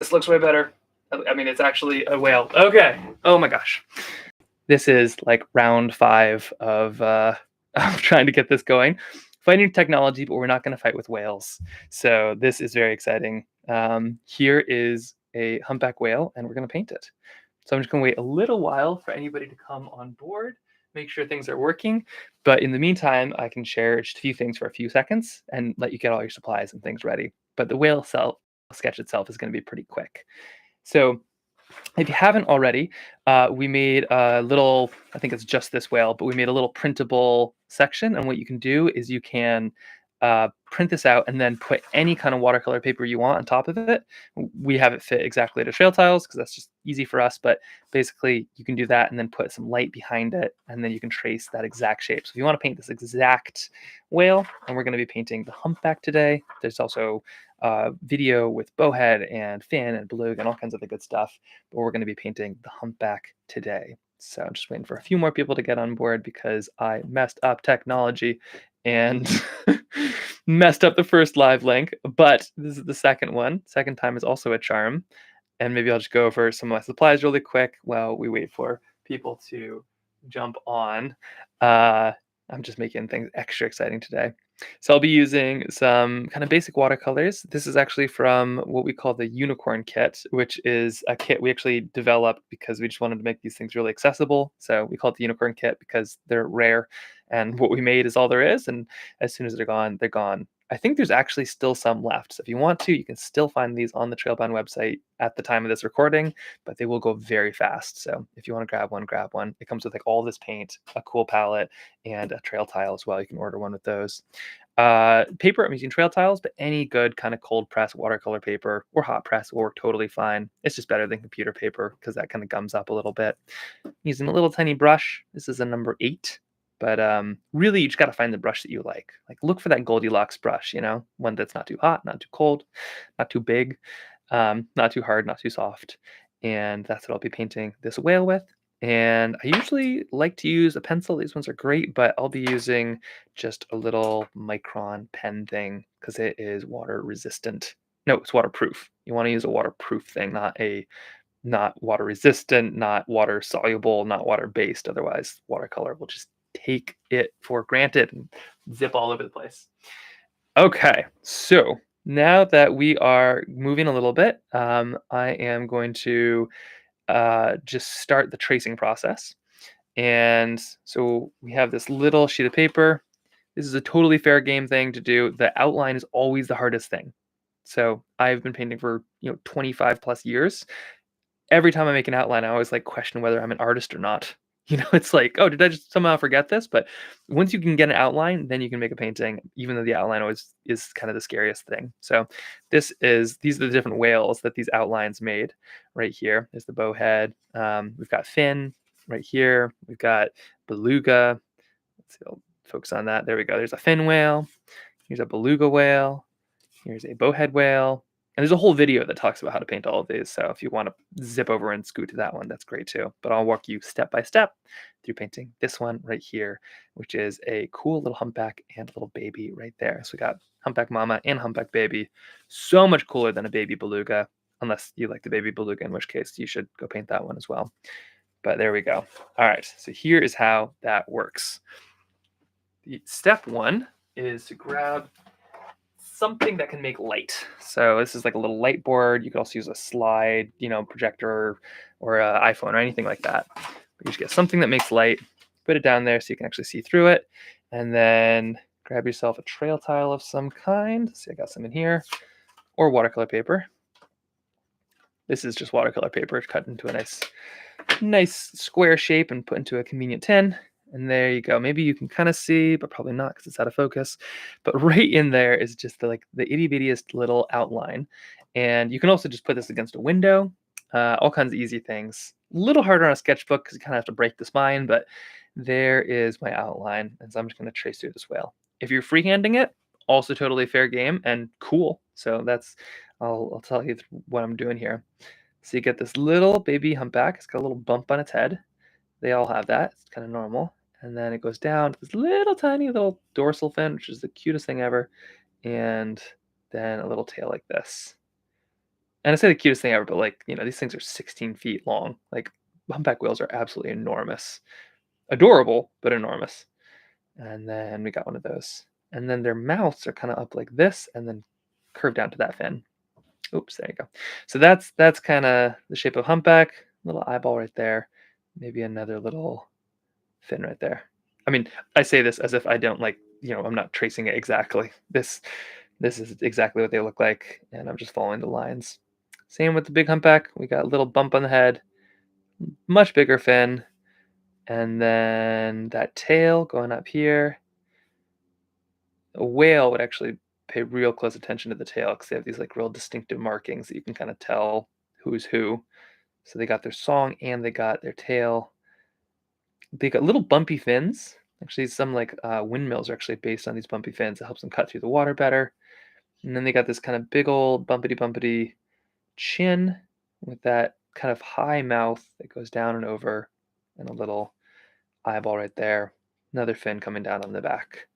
This looks way better. I mean, it's actually a whale. Okay. Oh my gosh. This is like round 5 of of trying to get this going. Fighting technology, but we're not going to fight with whales. So this is very exciting. Here is a humpback whale, and we're going to paint it. So I'm just going to wait a little while for anybody to come on board, make sure things are working. But in the meantime, I can share just a few things for a few seconds and let you get all your supplies and things ready. But the whale sketch itself is going to be pretty quick. So if you haven't already, we made a little, I think it's just this whale, but we made a little printable section. And what you can do is you can print this out and then put any kind of watercolor paper you want on top of it. We have it fit exactly to trail tiles because that's just easy for us. But basically, you can do that and then put some light behind it. And then you can trace that exact shape. So if you want to paint this exact whale, and we're going to be painting the humpback today, there's also video with bowhead and fin and beluga and all kinds of the good stuff. But we're going to be painting the humpback today. So I'm just waiting for a few more people to get on board because I messed up technology and messed up the first live link. But this is the second one. Second time is also a charm. And maybe I'll just go over some of my supplies really quick while we wait for people to jump on. I'm just making things extra exciting today. So I'll be using some kind of basic watercolors. This is actually from what we call the unicorn kit, which is a kit we actually developed because we just wanted to make these things really accessible. So we call it the unicorn kit because they're rare and what we made is all there is. And as soon as they're gone, they're gone. I think there's actually still some left. So if you want to, you can still find these on the Trailbound website at the time of this recording, but they will go very fast. So if you want to grab one, grab one. It comes with like all this paint, a cool palette, and a trail tile as well. You can order one with those. Paper, I'm using trail tiles, but any good kind of cold press watercolor paper or hot press will work totally fine. It's just better than computer paper because that kind of gums up a little bit. Using a little tiny brush. This is a number 8. But really, you just got to find the brush that you like. Like, look for that Goldilocks brush, one that's not too hot, not too cold, not too big, not too hard, not too soft. And that's what I'll be painting this whale with. And I usually like to use a pencil. These ones are great, but I'll be using just a little micron pen thing because it is water resistant. No, it's waterproof. You want to use a waterproof thing, not water resistant, not water soluble, not water based. Otherwise, watercolor will just take it for granted and zip all over the place. Okay, so now that we are moving a little bit, I am going to just start the tracing process. And so we have this little sheet of paper. This is a totally fair game thing to do. The outline is always the hardest thing. So I've been painting for 25 plus years. Every time I make an outline, I always like question whether I'm an artist or not. It's like, oh, did I just somehow forget this? But once you can get an outline, then you can make a painting, even though the outline always is kind of the scariest thing. So these are the different whales that these outlines made right here. There's the bowhead. We've got fin right here. We've got beluga. Let's see, I'll focus on that. There we go. There's a fin whale. Here's a beluga whale. Here's a bowhead whale. And there's a whole video that talks about how to paint all of these. So if you want to zip over and scoot to that one, that's great too. But I'll walk you step by step through painting this one right here, which is a cool little humpback and little baby right there. So we got humpback mama and humpback baby. So much cooler than a baby beluga, unless you like the baby beluga, in which case you should go paint that one as well. But there we go. All right, so here is how that works. Step 1 is to grab something that can make light. So this is like a little light board. You could also use a slide, projector or an iPhone or anything like that. But you just get something that makes light, put it down there so you can actually see through it, and then grab yourself a trail tile of some kind. See, I got some in here, or watercolor paper. This is just watercolor paper cut into a nice square shape and put into a convenient tin. And there you go. Maybe you can kind of see, but probably not because it's out of focus. But right in there is just the itty bittiest little outline. And you can also just put this against a window. All kinds of easy things. A little harder on a sketchbook because you kind of have to break the spine, but there is my outline. And so I'm just going to trace through this whale. If you're freehanding it, also totally fair game and cool. So I'll tell you what I'm doing here. So you get this little baby humpback. It's got a little bump on its head. They all have that. It's kind of normal. And then it goes down to this little tiny little dorsal fin, which is the cutest thing ever. And then a little tail like this. And I say the cutest thing ever, but like, these things are 16 feet long. Like humpback whales are absolutely enormous. Adorable, but enormous. And then we got one of those. And then their mouths are kind of up like this and then curved down to that fin. Oops, there you go. So that's kind of the shape of humpback. Little eyeball right there. Maybe another little fin right there. I mean, I say this as if I don't like, I'm not tracing it exactly. This is exactly what they look like, and I'm just following the lines. Same with the big humpback. We got a little bump on the head, much bigger fin, and then that tail going up here. A whale would actually pay real close attention to the tail because they have these like real distinctive markings that you can kind of tell who's who. So they got their song and they got their tail. They got little bumpy fins. Actually, some like windmills are actually based on these bumpy fins. It helps them cut through the water better. And then they got this kind of big old bumpity bumpity chin with that kind of high mouth that goes down and over, and a little eyeball right there. Another fin coming down on the back.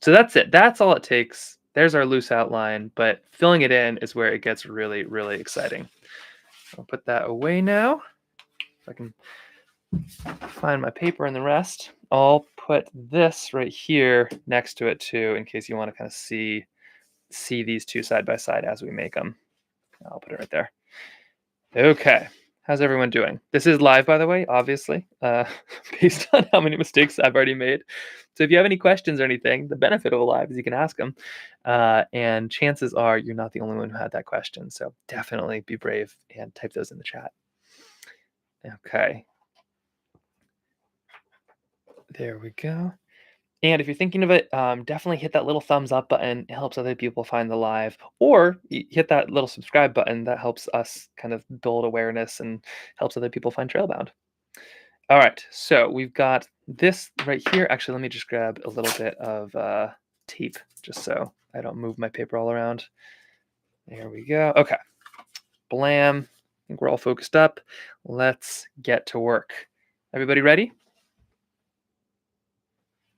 So that's it. That's all it takes. There's our loose outline, but filling it in is where it gets really, really exciting. I'll put that away now. If I can find my paper and the rest. I'll put this right here next to it too, in case you want to kind of see these two side by side as we make them. I'll put it right there. Okay. How's everyone doing? This is live, by the way, obviously, based on how many mistakes I've already made. So if you have any questions or anything, the benefit of a live is you can ask them. And chances are you're not the only one who had that question. So definitely be brave and type those in the chat. Okay. There we go. And if you're thinking of it, definitely hit that little thumbs up button. It helps other people find the live. Or hit that little subscribe button. That helps us kind of build awareness and helps other people find Trailbound. All right, so we've got this right here. Actually, let me just grab a little bit of tape just so I don't move my paper all around. There we go. Okay, blam. I think we're all focused up. Let's get to work. Everybody ready?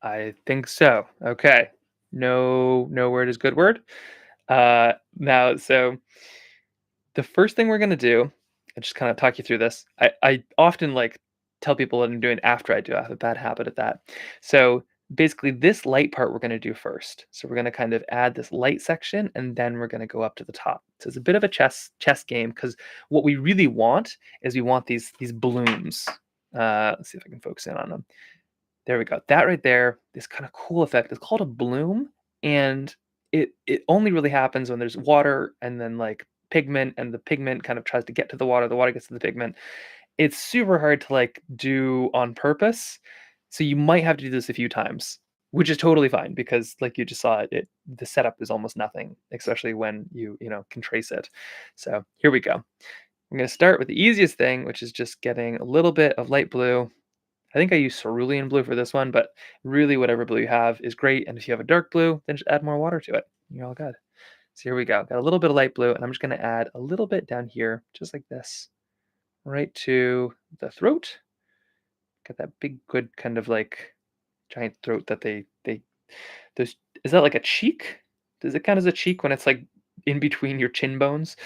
I think so. Okay. No word is good word. Now, so the first thing we're gonna do, I just kind of talk you through this. I often like tell people what I'm doing after I do. I have a bad habit at that. So basically, this light part we're gonna do first. So we're gonna kind of add this light section, and then we're gonna go up to the top. So it's a bit of a chess game because what we really want is we want these blooms. Let's see if I can focus in on them. There we go. That right there, this kind of cool effect. It's called a bloom, and it only really happens when there's water and then like pigment, and the pigment kind of tries to get to the water gets to the pigment. It's super hard to like do on purpose. So you might have to do this a few times, which is totally fine because like you just saw it the setup is almost nothing, especially when you can trace it. So here we go. I'm going to start with the easiest thing, which is just getting a little bit of light blue. I think I use cerulean blue for this one, but really whatever blue you have is great. And if you have a dark blue, then just add more water to it. You're all good. So here we go. Got a little bit of light blue, and I'm just going to add a little bit down here, just like this, right to the throat. Got that big, good kind of like giant throat that there's, is that like a cheek? Does it count as a cheek when it's like in between your chin bones?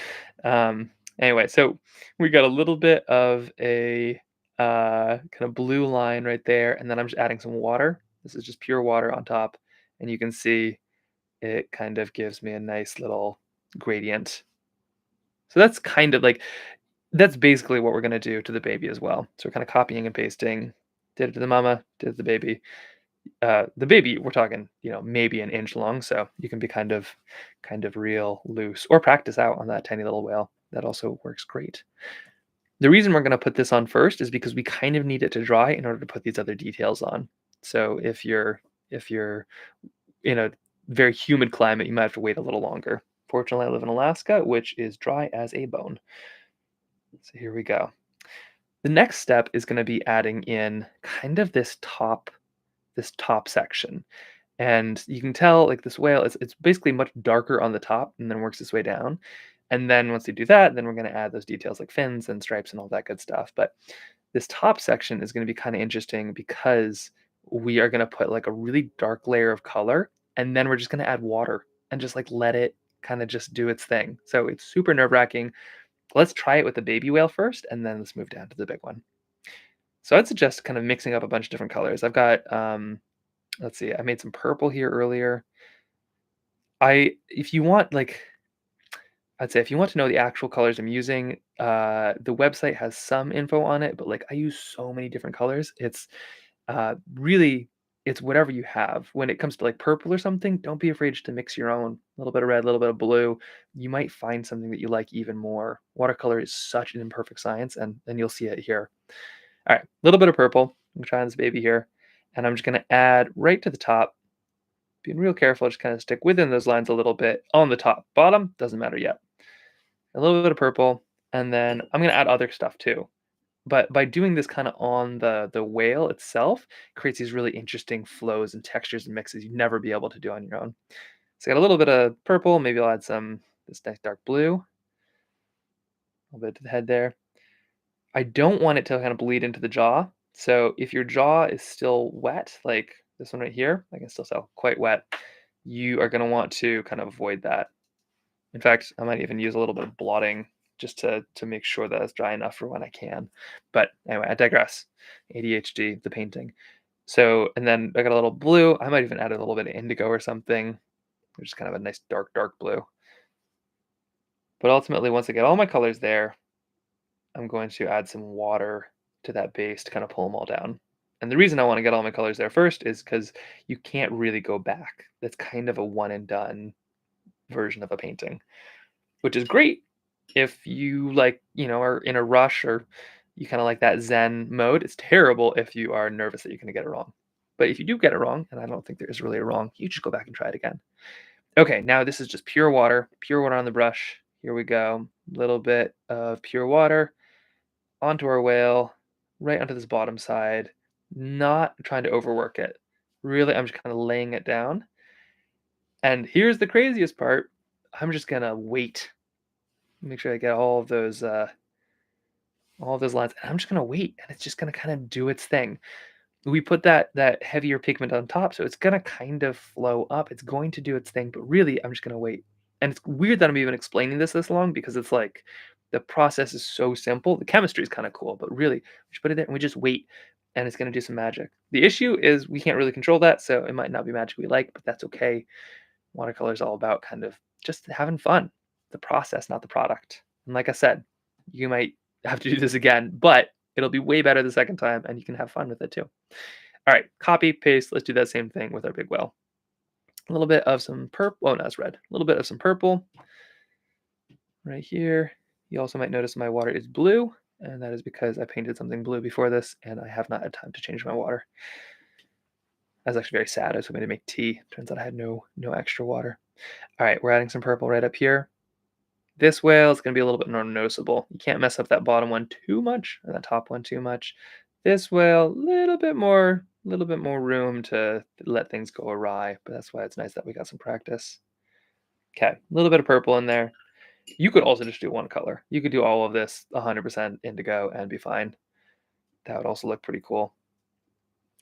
Anyway, so we got a little bit of a kind of blue line right there, and then I'm just adding some water. This is just pure water on top, and you can see it kind of gives me a nice little gradient. So that's kind of like that's basically what we're gonna do to the baby as well. So we're kind of copying and pasting. Did it to the mama, did it to the baby. The baby, we're talking, maybe an inch long, so you can be kind of real loose or practice out on that tiny little whale. That also works great. The reason we're going to put this on first is because we kind of need it to dry in order to put these other details on. So if you're in a very humid climate, you might have to wait a little longer. Fortunately, I live in Alaska, which is dry as a bone. So here we go. The next step is going to be adding in kind of this top section. And you can tell like this whale, it's basically much darker on the top and then works its way down. And then once you do that, then we're going to add those details like fins and stripes and all that good stuff. But this top section is going to be kind of interesting because we are going to put like a really dark layer of color, and then we're just going to add water and just like let it kind of just do its thing. So it's super nerve-wracking. Let's try it with the baby whale first, and then let's move down to the big one. So I'd suggest kind of mixing up a bunch of different colors. I've got, let's see, I made some purple here earlier. If you want, like, I'd say if you want to know the actual colors I'm using, the website has some info on it, but like I use so many different colors. Really, it's whatever you have. When it comes to like purple or something, don't be afraid just to mix your own. A little bit of red, a little bit of blue. You might find something that you like even more. Watercolor is such an imperfect science, and you'll see it here. All right, a little bit of purple. I'm trying this baby here, and I'm just going to add right to the top. Being real careful, just kind of stick within those lines a little bit on the top. Bottom doesn't matter yet. A little bit of purple, and then I'm going to add other stuff too. But by doing this kind of on the whale itself, creates these really interesting flows and textures and mixes you'd never be able to do on your own. So I got a little bit of purple. Maybe I'll add some this nice dark blue. A little bit to the head there. I don't want it to kind of bleed into the jaw. So if your jaw is still wet, like this one right here, I can still tell quite wet, you are going to want to kind of avoid that. In fact, I might even use a little bit of blotting just to make sure that it's dry enough for when I can. But anyway, I digress. ADHD, the painting. So, and then I got a little blue. I might even add a little bit of indigo or something, which is kind of a nice dark, dark blue. But ultimately, once I get all my colors there, I'm going to add some water to that base to kind of pull them all down. And the reason I want to get all my colors there first is because you can't really go back. That's kind of a one and done version of a painting, which is great if you like, are in a rush or you kind of like that Zen mode. It's terrible if you are nervous that you're going to get it wrong. But if you do get it wrong, and I don't think there is really a wrong, you just go back and try it again. Okay, now this is just pure water on the brush. Here we go. A little bit of pure water onto our whale, right onto this bottom side, not trying to overwork it. Really, I'm just kind of laying it down. And here's the craziest part. I'm just gonna wait. Make sure I get all of those lines. And I'm just gonna wait, and it's just gonna kind of do its thing. We put that heavier pigment on top, so it's gonna kind of flow up. It's going to do its thing, but really, I'm just gonna wait. And it's weird that I'm even explaining this long because it's like the process is so simple. The chemistry is kind of cool, but really, we just put it there and we just wait, and it's gonna do some magic. The issue is we can't really control that, so it might not be magic we like, but that's okay. Watercolor is all about kind of just having fun, the process, not the product. And like I said, you might have to do this again, but it'll be way better the second time, and you can have fun with it too. All right, copy, paste. Let's do that same thing with our big whale. A little bit of some purple. Oh, no, it's red. A little bit of some purple right here. You also might notice my water is blue, and that is because I painted something blue before this, and I have not had time to change my water. I was actually very sad. I was hoping to make tea. Turns out I had no extra water. All right, we're adding some purple right up here. This whale is going to be a little bit more noticeable. You can't mess up that bottom one too much, or that top one too much. This whale, a little bit more room to let things go awry, but that's why it's nice that we got some practice. Okay, a little bit of purple in there. You could also just do one color. You could do all of this 100% indigo and be fine. That would also look pretty cool.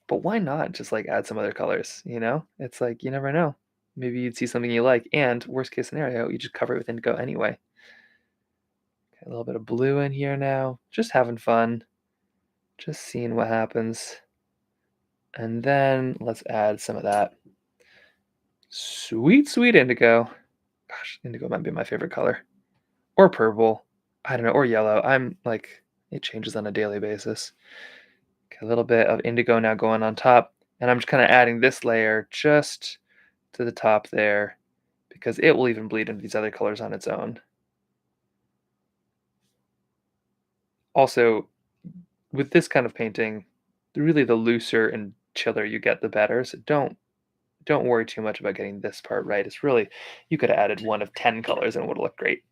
But why not just like add some other colors, It's like you never know. Maybe you'd see something you like, and worst case scenario, you just cover it with indigo anyway. Okay, a little bit of blue in here now. Just having fun. Just seeing what happens. And then let's add some of that sweet, sweet indigo. Gosh, indigo might be my favorite color. Or purple. I don't know, or yellow. I'm like, it changes on a daily basis. Okay, a little bit of indigo now going on top. And I'm just kind of adding this layer just to the top there because it will even bleed into these other colors on its own. Also, with this kind of painting, really the looser and chiller you get, the better. So don't worry too much about getting this part right. It's really, you could have added one of 10 colors and it would have looked great.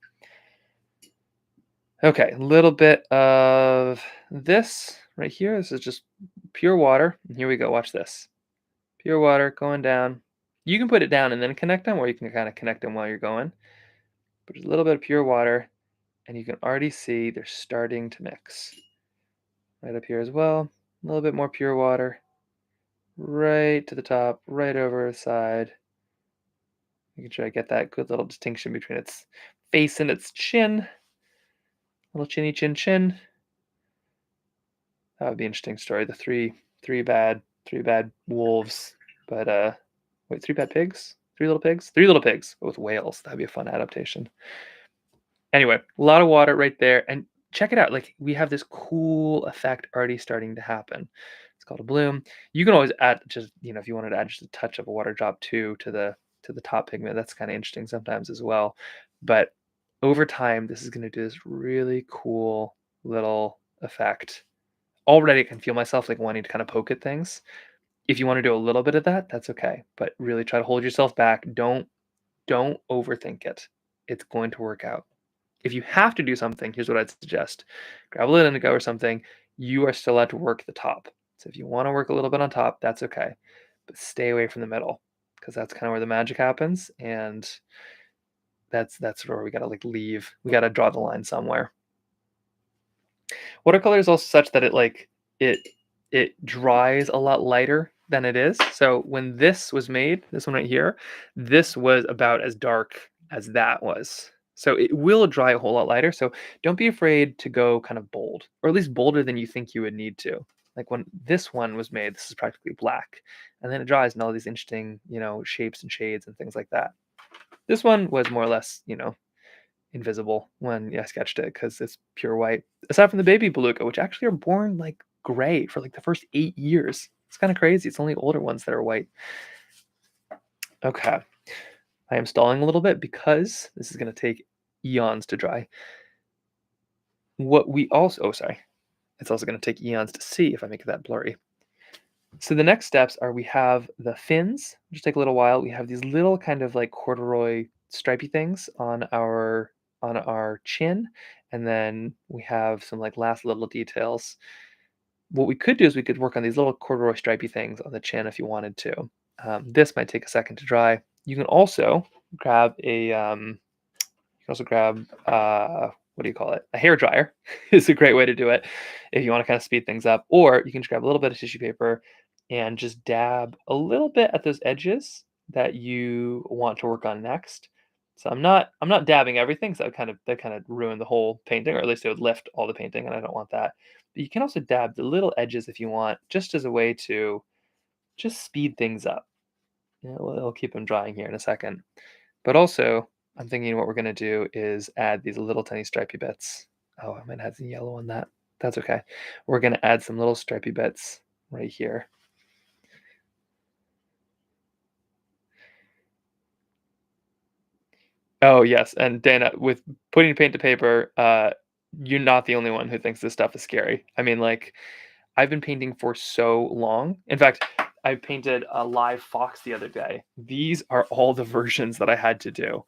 Okay, a little bit of this right here. This is just pure water. And here we go. Watch this. Pure water going down. You can put it down and then connect them, or you can kind of connect them while you're going. But just a little bit of pure water, and you can already see they're starting to mix. Right up here as well. A little bit more pure water. Right to the top, right over the side. Making sure I get that good little distinction between its face and its chin. Little chinny chin chin. That would be an interesting story. The three bad wolves, but wait, three bad pigs? Three little pigs with whales. That'd be a fun adaptation. Anyway, a lot of water right there, and check it out. Like we have this cool effect already starting to happen. It's called a bloom. You can always add just if you wanted to add just a touch of a water drop too to the top pigment. That's kind of interesting sometimes as well. But over time, this is going to do this really cool little effect. Already, I can feel myself like wanting to kind of poke at things. If you want to do a little bit of that, that's okay. But really try to hold yourself back. Don't overthink it. It's going to work out. If you have to do something, here's what I'd suggest. Grab a little indigo or something. You are still allowed to work the top. So if you want to work a little bit on top, that's okay. But stay away from the middle because that's kind of where the magic happens. And that's where we gotta like leave. We gotta draw the line somewhere. Watercolor is also such that it it dries a lot lighter than it is. So when this was made, this one right here, this was about as dark as that was. So it will dry a whole lot lighter. So don't be afraid to go kind of bold, or at least bolder than you think you would need to. Like when this one was made, this is practically black, and then it dries in all these interesting, shapes and shades and things like that. This one was more or less, invisible when I sketched it because it's pure white. Aside from the baby beluga, which actually are born like gray for like the first 8 years. It's kind of crazy. It's only older ones that are white. Okay. I am stalling a little bit because this is going to take eons to dry. Sorry. It's also going to take eons to see if I make it that blurry. So the next steps are we have the fins, which take a little while. We have these little kind of like corduroy stripy things on our chin, and then we have some like last little details. What we could do is we could work on these little corduroy stripy things on the chin if you wanted to. This might take a second to dry. You can also grab what do you call it? A hair dryer is a great way to do it if you want to kind of speed things up. Or you can just grab a little bit of tissue paper and just dab a little bit at those edges that you want to work on next. So I'm not dabbing everything, so that kind of ruin the whole painting, or at least it would lift all the painting, and I don't want that. But you can also dab the little edges if you want, just as a way to just speed things up. It'll keep them drying here in a second. But also, I'm thinking what we're going to do is add these little tiny stripy bits. Oh, I might have some yellow on that. That's okay. We're going to add some little stripy bits right here. Oh, yes. And Dana, with putting paint to paper, you're not the only one who thinks this stuff is scary. I mean, like, I've been painting for so long. In fact, I painted a live fox the other day. These are all the versions that I had to do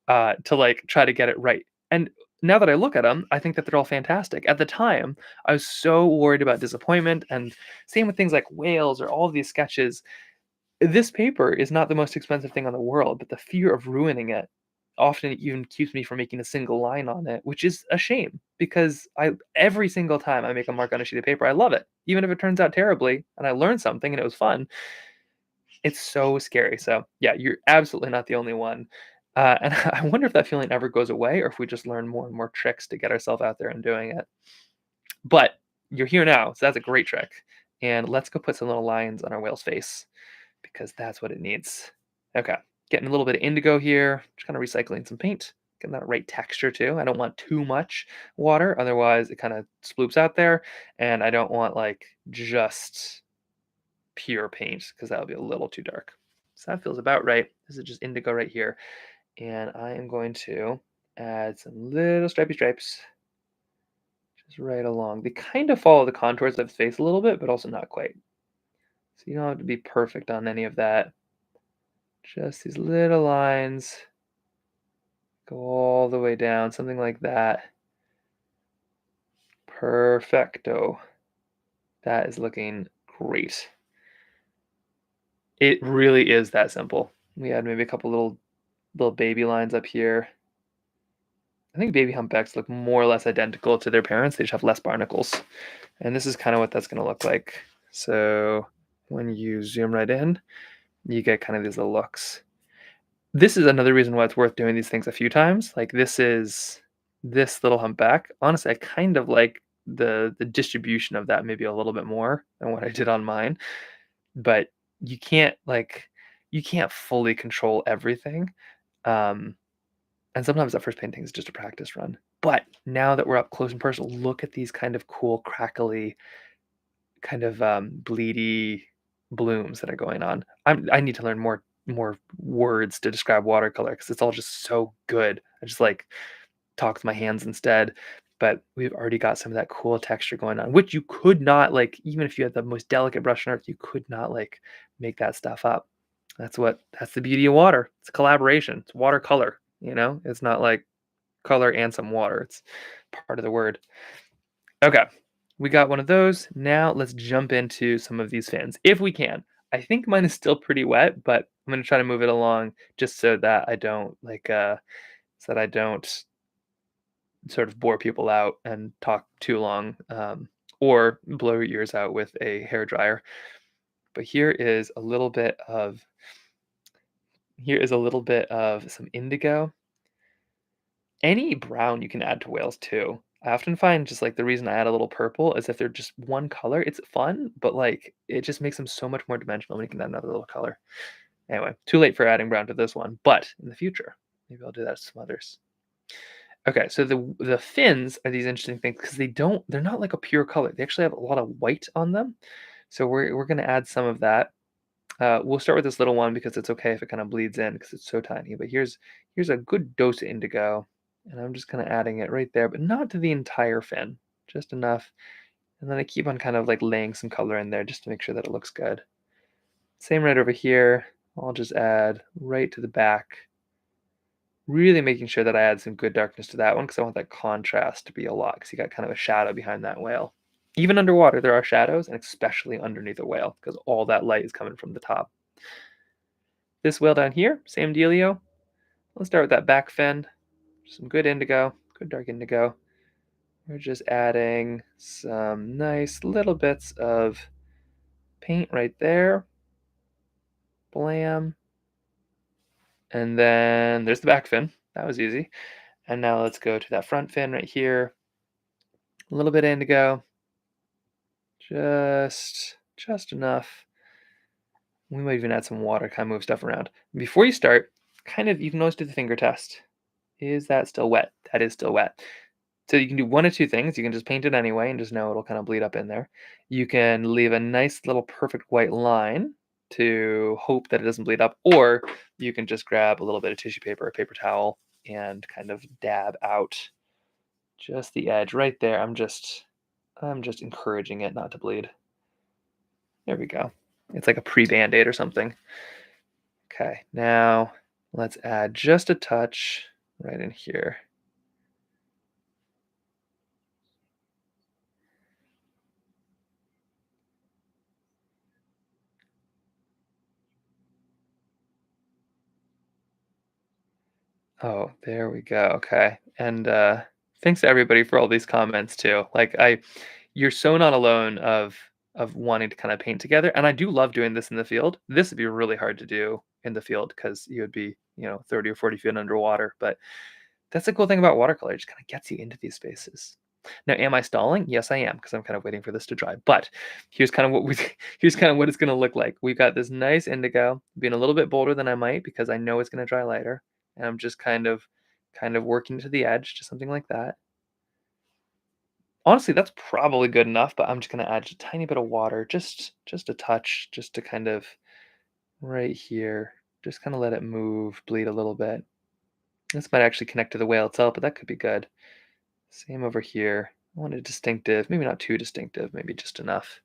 to like try to get it right. And now that I look at them, I think that they're all fantastic. At the time, I was so worried about disappointment, and same with things like whales or all of these sketches. This paper is not the most expensive thing on the world, but the fear of ruining it often even keeps me from making a single line on it, which is a shame because I every single time I make a mark on a sheet of paper, I love it. Even if it turns out terribly and I learned something and it was fun, it's so scary. So, yeah, you're absolutely not the only one. And I wonder if that feeling ever goes away or if we just learn more and more tricks to get ourselves out there and doing it. But you're here now, so that's a great trick. And let's go put some little lines on our whale's face because that's what it needs. Okay, getting a little bit of indigo here, just kind of recycling some paint, getting that right texture too. I don't want too much water, otherwise it kind of sploops out there, and I don't want like just pure paint because that would be a little too dark. So that feels about right. This is just indigo right here, and I am going to add some little stripy stripes just right along. They kind of follow the contours of his face a little bit, but also not quite. So you don't have to be perfect on any of that. Just these little lines go all the way down, something like that. Perfecto. That is looking great. It really is that simple. We had maybe a couple little baby lines up here. I think baby humpbacks look more or less identical to their parents. They just have less barnacles. And this is kind of what that's going to look like. So when you zoom right in, you get kind of these little looks. This is another reason why it's worth doing these things a few times. Like this little humpback. Honestly, I kind of like the distribution of that maybe a little bit more than what I did on mine. But you can't like you can't fully control everything. Um, and sometimes that first painting is just a practice run. But now that we're up close and personal, look at these kind of cool, crackly, kind of bleedy blooms that are going on. I need to learn more words to describe watercolor because it's all just so good. I just like talk with my hands instead. But we've already got some of that cool texture going on, which you could not like, even if you had the most delicate brush on earth, you could not like make that stuff up. That's the beauty of water. It's a collaboration. It's watercolor, you know? It's not like color and some water. It's part of the word. Okay. We got one of those. Now let's jump into some of these fins if we can. I think mine is still pretty wet, but I'm going to try to move it along just so that I don't so that I don't sort of bore people out and talk too long, or blow your ears out with a hair dryer. But here is a little bit of some indigo. Any brown you can add to whales too. I often find just like the reason I add a little purple is if they're just one color, it's fun, but like it just makes them so much more dimensional when you can add another little color. Anyway, too late for adding brown to this one, but in the future, maybe I'll do that to some others. Okay, so the fins are these interesting things because they're not like a pure color. They actually have a lot of white on them. So we're gonna add some of that. We'll start with this little one because it's okay if it kind of bleeds in because it's so tiny. But here's a good dose of indigo, and I'm just kind of adding it right there, but not to the entire fin, just enough. And then I keep on kind of like laying some color in there just to make sure that it looks good. Same right over here. I'll just add right to the back, really making sure that I add some good darkness to that one because I want that contrast to be a lot because you got kind of a shadow behind that whale. Even underwater, there are shadows, and especially underneath a whale because all that light is coming from the top. This whale down here, same dealio. Let's start with that back fin. Some good indigo, good dark indigo. We're just adding some nice little bits of paint right there. Blam. And then there's the back fin. That was easy. And now let's go to that front fin right here. A little bit of indigo. Just enough. We might even add some water, kind of move stuff around. Before you start, you can always do the finger test. Is that still wet? That is still wet. So you can do one of two things. You can just paint it anyway and just know it'll kind of bleed up in there. You can leave a nice little perfect white line to hope that it doesn't bleed up, or you can just grab a little bit of tissue paper or paper towel and kind of dab out just the edge right there. I'm just encouraging it not to bleed. There we go. It's like a pre-band-aid or something. Okay, now let's add just a touch right in here. Oh, there we go. Okay. And thanks to everybody for all these comments too. You're so not alone of wanting to kind of paint together. And I do love doing this in the field. This would be really hard to do in the field because you would be, 30 or 40 feet underwater. But that's the cool thing about watercolor. It just kind of gets you into these spaces. Now, am I stalling? Yes, I am, because I'm kind of waiting for this to dry. But here's kind of what we here's kind of what it's going to look like. We've got this nice indigo, being a little bit bolder than I might because I know it's going to dry lighter, and I'm just kind of working to the edge, just something like that. Honestly, that's probably good enough, but I'm just going to add just a tiny bit of water, just a touch, just to kind of right here, just kind of let it move, bleed a little bit. This might actually connect to the whale itself, but that could be good. Same over here. I want it distinctive, maybe not too distinctive, maybe just enough.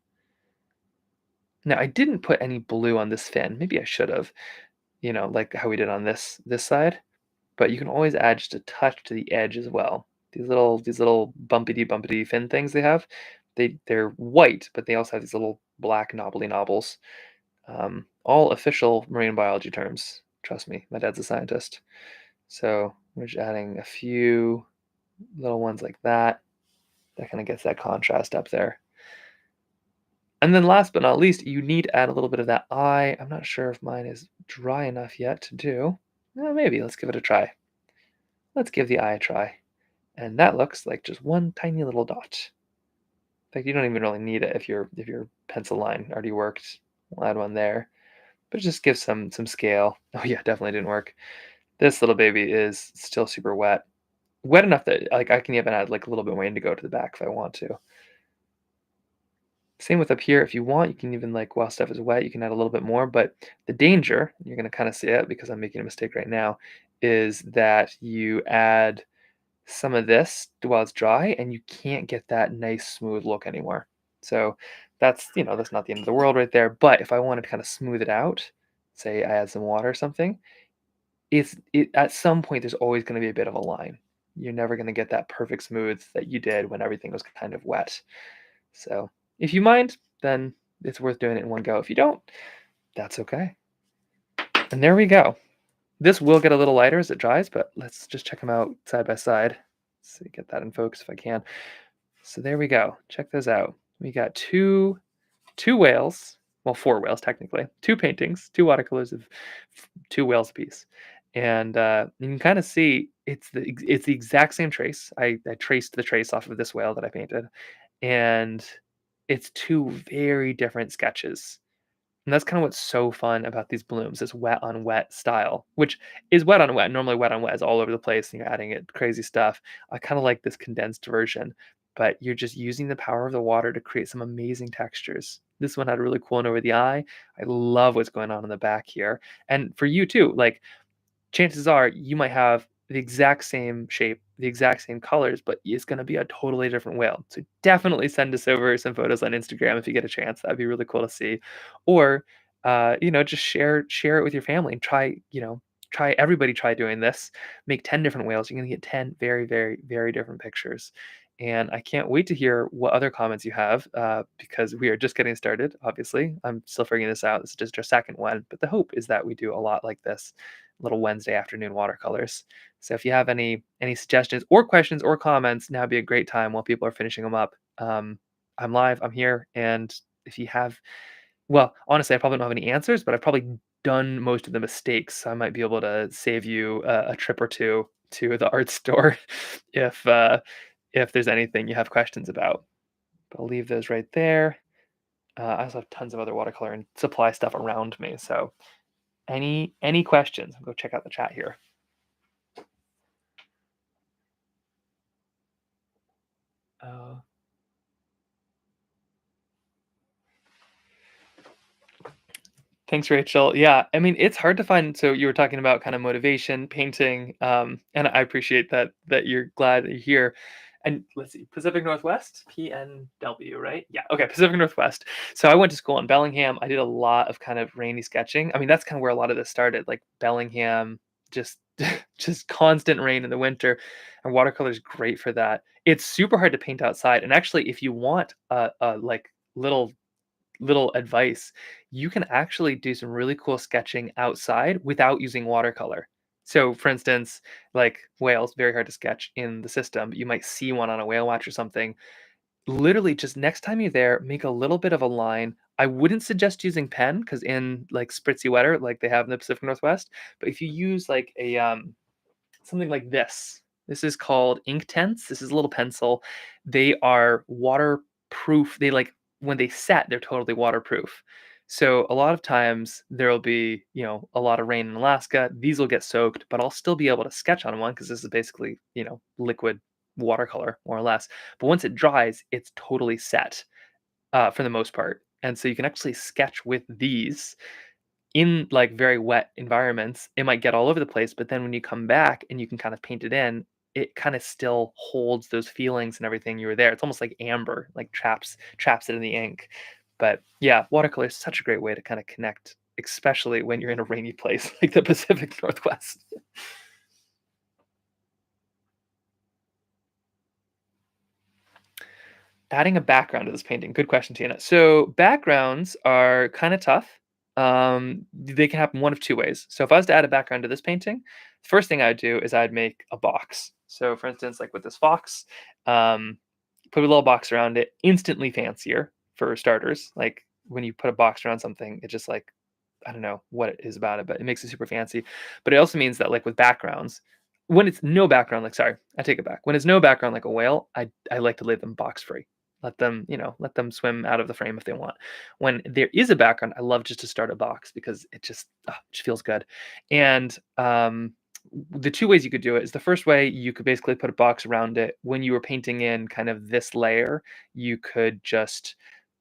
Now, I didn't put any blue on this fin. Maybe I should have, like how we did on this side. But you can always add just a touch to the edge as well. These little bumpity fin things they have, they're white, but they also have these little black knobbly knobbles. All official marine biology terms. Trust me, my dad's a scientist. So we're just adding a few little ones like that. That kind of gets that contrast up there. And then last but not least, you need to add a little bit of that eye. I'm not sure if mine is dry enough yet to do. Maybe let's give it a try. Let's give the eye a try. And that looks like just one tiny little dot. In fact, you don't even really need it if your pencil line already worked. We'll add one there, but it just gives some scale. Oh yeah, definitely didn't work. This little baby is still super wet. Wet enough that like I can even add like a little bit more indigo to the back if I want to. Same with up here. If you want, you can even like while stuff is wet, you can add a little bit more. But the danger, you're gonna kind of see it because I'm making a mistake right now, is that you add some of this while it's dry and you can't get that nice smooth look anymore. So that's, that's not the end of the world right there. But if I wanted to kind of smooth it out, say I add some water or something, it at some point there's always going to be a bit of a line. You're never going to get that perfect smooth that you did when everything was kind of wet. So if you mind, then it's worth doing it in one go. If you don't, that's okay. And there we go. This will get a little lighter as it dries, but let's just check them out side by side. So get that in focus if I can. So there we go. Check those out. We got two whales, well, four whales technically, two paintings, two watercolors of two whales apiece, and you can kind of see it's the exact same trace. I traced the trace off of this whale that I painted, and it's two very different sketches. And that's kind of what's so fun about these blooms, this wet on wet style, which is wet on wet. Normally, wet on wet is all over the place and you're adding it crazy stuff. I kind of like this condensed version, but you're just using the power of the water to create some amazing textures. This one had a really cool one over the eye. I love what's going on in the back here. And for you too, like chances are you might have the exact same shape, the exact same colors, but it's going to be a totally different whale. So definitely send us over some photos on Instagram if you get a chance. That'd be really cool to see. Or just share it with your family and try, try doing this. Make 10 different whales. You're going to get 10 very, very, very different pictures. And I can't wait to hear what other comments you have because we are just getting started. Obviously, I'm still figuring this out. This is just our second one, but the hope is that we do a lot like this little Wednesday afternoon watercolors. So if you have any suggestions or questions or comments, now would be a great time while people are finishing them up. I'm live, I'm here, and if you have, well, honestly, I probably don't have any answers, but I've probably done most of the mistakes. So I might be able to save you a trip or two to the art store if there's anything you have questions about. But I'll leave those right there. I also have tons of other watercolor and supply stuff around me. So any questions? Go check out the chat here. Uh, Thanks, Rachel. Yeah, I mean, it's hard to find. So you were talking about kind of motivation, painting, and I appreciate that you're glad that you're here. And let's see, Pacific Northwest, PNW, right? Yeah, okay, Pacific Northwest. So I went to school in Bellingham. I did a lot of kind of rainy sketching. I mean, that's kind of where a lot of this started, like Bellingham, just just constant rain in the winter, and watercolor is great for that. It's super hard to paint outside, and actually, if you want a like little advice, you can actually do some really cool sketching outside without using watercolor. So, for instance, like whales, very hard to sketch in the system, but you might see one on a whale watch or something. Literally, just next time you're there, make a little bit of a line. I wouldn't suggest using pen because in like spritzy weather, like they have in the Pacific Northwest, but if you use like a something like this. This is called ink tents. This is a little pencil. They are waterproof. They like when they set, they're totally waterproof. So a lot of times there'll be, a lot of rain in Alaska. These will get soaked, but I'll still be able to sketch on one because this is basically, liquid watercolor more or less. But once it dries, it's totally set for the most part. And so you can actually sketch with these in like very wet environments, it might get all over the place, but then when you come back and you can kind of paint it in, it kind of still holds those feelings and everything you were there. It's almost like amber, like traps it in the ink. But yeah, watercolor is such a great way to kind of connect, especially when you're in a rainy place like the Pacific Northwest. Adding a background to this painting. Good question, Tina. So backgrounds are kind of tough. They can happen one of two ways. So if I was to add a background to this painting, the first thing I'd do is I'd make a box. So for instance, like with this fox, um, put a little box around it, instantly fancier for starters. Like when you put a box around something, it just like I don't know what it is about it, but it makes it super fancy. But it also means that like with backgrounds, when it's no background, like sorry, I take it back. When it's no background like a whale, I like to leave them box free. Let them, let them swim out of the frame if they want. When there is a background, I love just to start a box because it just feels good. And the two ways you could do it is the first way you could basically put a box around it. When you were painting in kind of this layer, you could just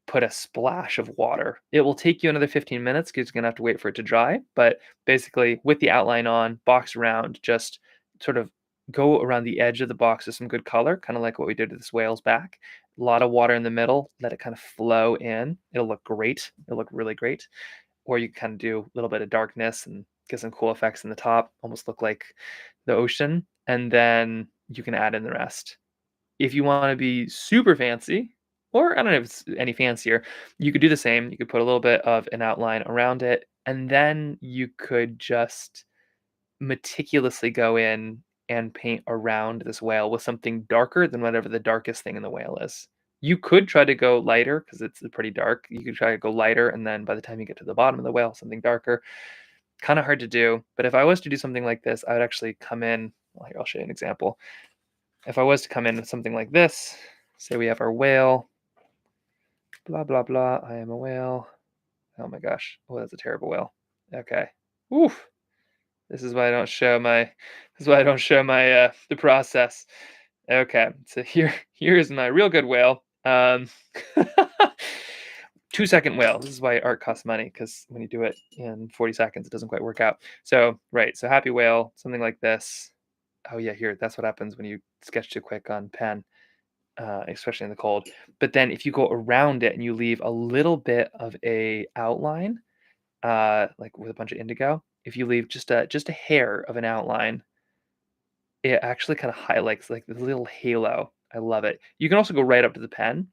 put a splash of water. It will take you another 15 minutes because you're gonna have to wait for it to dry. But basically, with the outline on, box around, just sort of go around the edge of the box with some good color, kind of like what we did with this whale's back. A lot of water in the middle, let it kind of flow in. It'll look great. It'll look really great. Or you can kind of do a little bit of darkness and get some cool effects in the top, almost look like the ocean. And then you can add in the rest. If you wanna be super fancy, or I don't know if it's any fancier, you could do the same. You could put a little bit of an outline around it, and then you could just meticulously go in and paint around this whale with something darker than whatever the darkest thing in the whale is. You could try to go lighter because it's pretty dark. You could try to go lighter, and then by the time you get to the bottom of the whale, something darker. Kinda hard to do, but if I was to do something like this, I would actually come in well, here, I'll show you an example. If I was to come in with something like this, say we have our whale, blah, blah, blah, I am a whale. Oh my gosh. Oh, that's a terrible whale. Okay. Oof. This is why I don't show my the process. Okay. So here's my real good whale. 2-second whale. This is why art costs money, because when you do it in 40 seconds, it doesn't quite work out. So, right. So happy whale, something like this. Oh yeah, here. That's what happens when you sketch too quick on pen. Especially in the cold. But then if you go around it and you leave a little bit of a outline, like with a bunch of indigo, if you leave just a hair of an outline, it actually kind of highlights like the little halo. I love it. You can also go right up to the pen,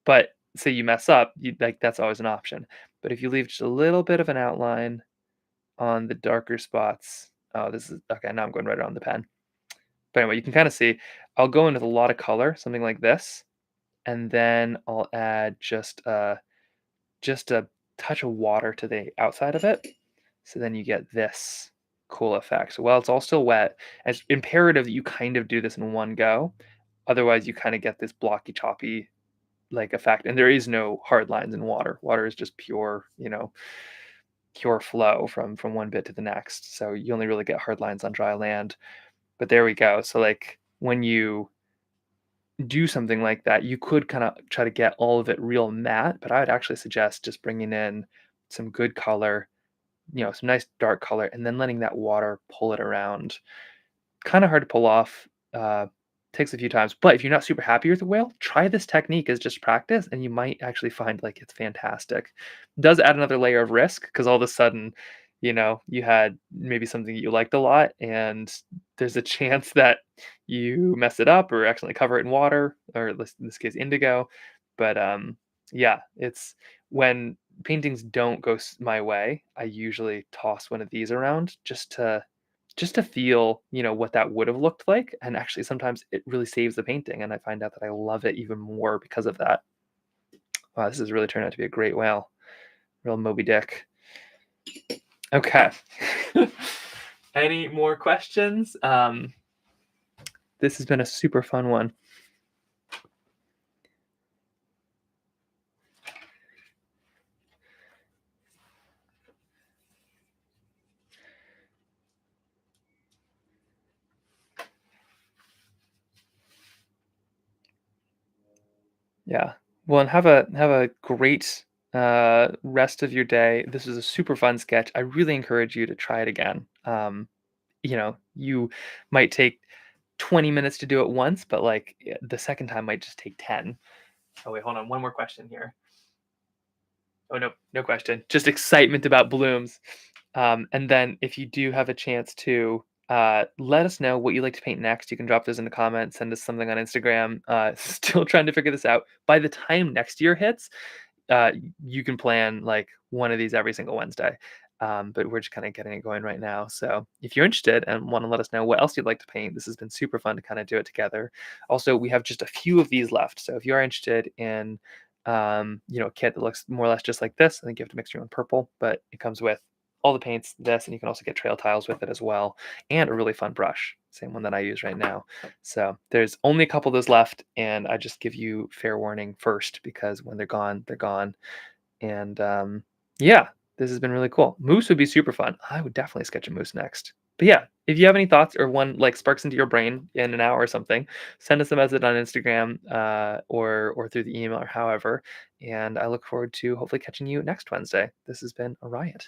but say you mess up, you like that's always an option. But if you leave just a little bit of an outline on the darker spots, oh, this is okay. Now I'm going right around the pen. But anyway, you can kind of see. I'll go in with a lot of color, something like this, and then I'll add just a touch of water to the outside of it. So then you get this cool effect. So while it's all still wet, it's imperative that you kind of do this in one go. Otherwise, you kind of get this blocky, choppy like effect. And there is no hard lines in water. Water is just pure, pure flow from one bit to the next. So you only really get hard lines on dry land. But there we go. So like when you do something like that, you could kind of try to get all of it real matte, but I would actually suggest just bringing in some good color, some nice dark color, and then letting that water pull it around. Kind of hard to pull off. Takes a few times, but if you're not super happy with the whale, try this technique as just practice, and you might actually find like it's fantastic. Does add another layer of risk because all of a sudden, you had maybe something that you liked a lot, and there's a chance that you mess it up or accidentally cover it in water, or in this case, indigo. But yeah, it's when paintings don't go my way, I usually toss one of these around just to feel, what that would have looked like, and actually sometimes it really saves the painting, and I find out that I love it even more because of that. Wow, this has really turned out to be a great whale. Real Moby Dick. Okay. Any more questions? This has been a super fun one. Yeah. Well, and have a great rest of your day. This was a super fun sketch. I really encourage you to try it again. You might take 20 minutes to do it once, but like the second time might just take 10. Oh wait, hold on. One more question here. Oh no, no question. Just excitement about blooms. And then if you do have a chance to let us know what you like to paint next. You can drop those in the comments, send us something on Instagram. Still trying to figure this out. By the time next year hits, uh, you can plan like one of these every single Wednesday. But we're just kind of getting it going right now. So if you're interested and want to let us know what else you'd like to paint, this has been super fun to kind of do it together. Also, we have just a few of these left. So if you are interested in, a kit that looks more or less just like this, I think you have to mix your own purple, but it comes with all the paints, this, and you can also get trail tiles with it as well, and a really fun brush, same one that I use right now. So there's only a couple of those left, and I just give you fair warning first because when they're gone, they're gone. And yeah, this has been really cool. Moose would be super fun. I would definitely sketch a moose next. But yeah, if you have any thoughts or one like sparks into your brain in an hour or something, send us a message on Instagram or through the email or however. And I look forward to hopefully catching you next Wednesday. This has been a riot.